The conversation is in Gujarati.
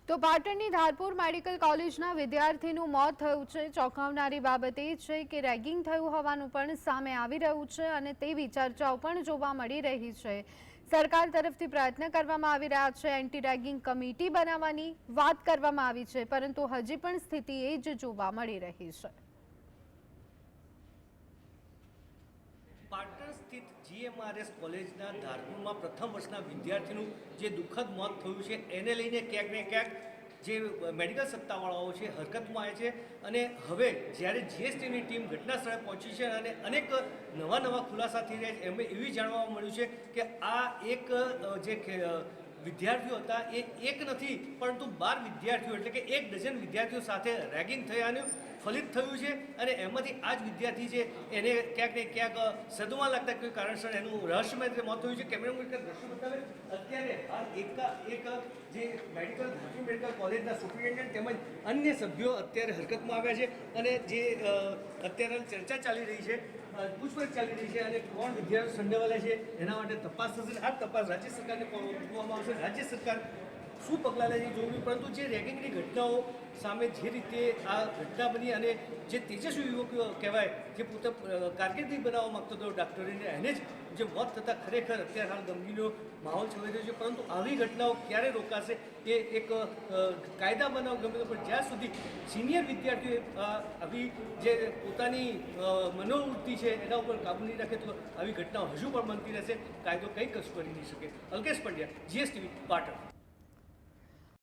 તો પાટણની ધારપુર મેડિકલ કોલેજના વિદ્યાર્થીનું મોત થયું છે। ચોંકાવનારી બાબત એ છે કે રેગિંગ થયું હોવાનું પણ સામે આવી રહ્યું છે અને તેવી ચર્ચાઓ પણ જોવા મળી રહી છે। સરકાર તરફથી પ્રયત્ન કરવામાં આવી રહ્યા છે, એન્ટી રેગિંગ કમિટી બનાવવાની વાત કરવામાં આવી છે, પરંતુ હજી પણ સ્થિતિ એ જ જોવા મળી રહી છે। પાટણ સ્થિત જીએમઆરએસ કોલેજના ધારપુરમાં પ્રથમ વર્ષના વિદ્યાર્થીનું જે દુઃખદ મોત થયું છે એને લઈને ક્યાંક ને ક્યાંક જે મેડિકલ સત્તાવાળાઓ છે હરકતમાં આવે છે અને હવે જ્યારે જીએસટીની ટીમ ઘટના સ્થળે પહોંચી છે અને અનેક નવા ખુલાસા થઈ રહ્યા છે, એમને એવી જાણવા મળ્યું છે કે આ એક જે વિદ્યાર્થીઓ હતા એ એક નથી પરંતુ 12 વિદ્યાર્થીઓ એટલે કે 1 ડઝન વિદ્યાર્થીઓ સાથે રેગિંગ થયાનું ફલિત થયું છે અને એમાંથી આ જ વિદ્યાર્થી છે એને ક્યાંક ને ક્યાંક સદમાં લાગતા કોઈ કારણસર એનું રહસ્યમય રીતે મોત થયું છે। કેમેરામેન દ્રશ્ય બતાવે અત્યારે એક જે મેડિકલ કોલેજના સુપ્રિન્ટેન્ડન્ટ તેમજ અન્ય સભ્યો અત્યારે હરકતમાં આવ્યા છે અને જે અત્યારે ચર્ચા ચાલી રહી છે, પૂછપરછ ચાલી રહી છે અને કોણ વિદ્યાર્થીઓ સંડોવાયેલા છે એના માટે તપાસ થશે। આ તપાસ રાજ્ય સરકારને મૂકવામાં આવશે। રાજ્ય સરકાર શું પગલાં લે છે જોયું, પરંતુ જે રેગિંગની ઘટનાઓ સામે જે રીતે આ ઘટના બની અને જે તેજસ્વી યુવક કહેવાય જે પોતે કારકિર્દી બનાવવા માગતો હતો ડૉક્ટરીને, એને જ જે મોત થતાં ખરેખર અત્યારે હાલ ગમગીનો માહોલ છવાઈ રહ્યો છે। પરંતુ આવી ઘટનાઓ ક્યારે રોકાશે એ એક કાયદા બનાવ ગમે તો, પણ જ્યાં સુધી સિનિયર વિદ્યાર્થીઓએ આવી જે પોતાની મનોવૃત્તિ છે એના ઉપર કાબૂ નહીં રાખે તો આવી ઘટનાઓ હજુ પણ બનતી રહેશે। કાયદો કંઈ કશું કરી નહીં શકે। અલ્કેશ પંડ્યા, GSTV, પાટણ।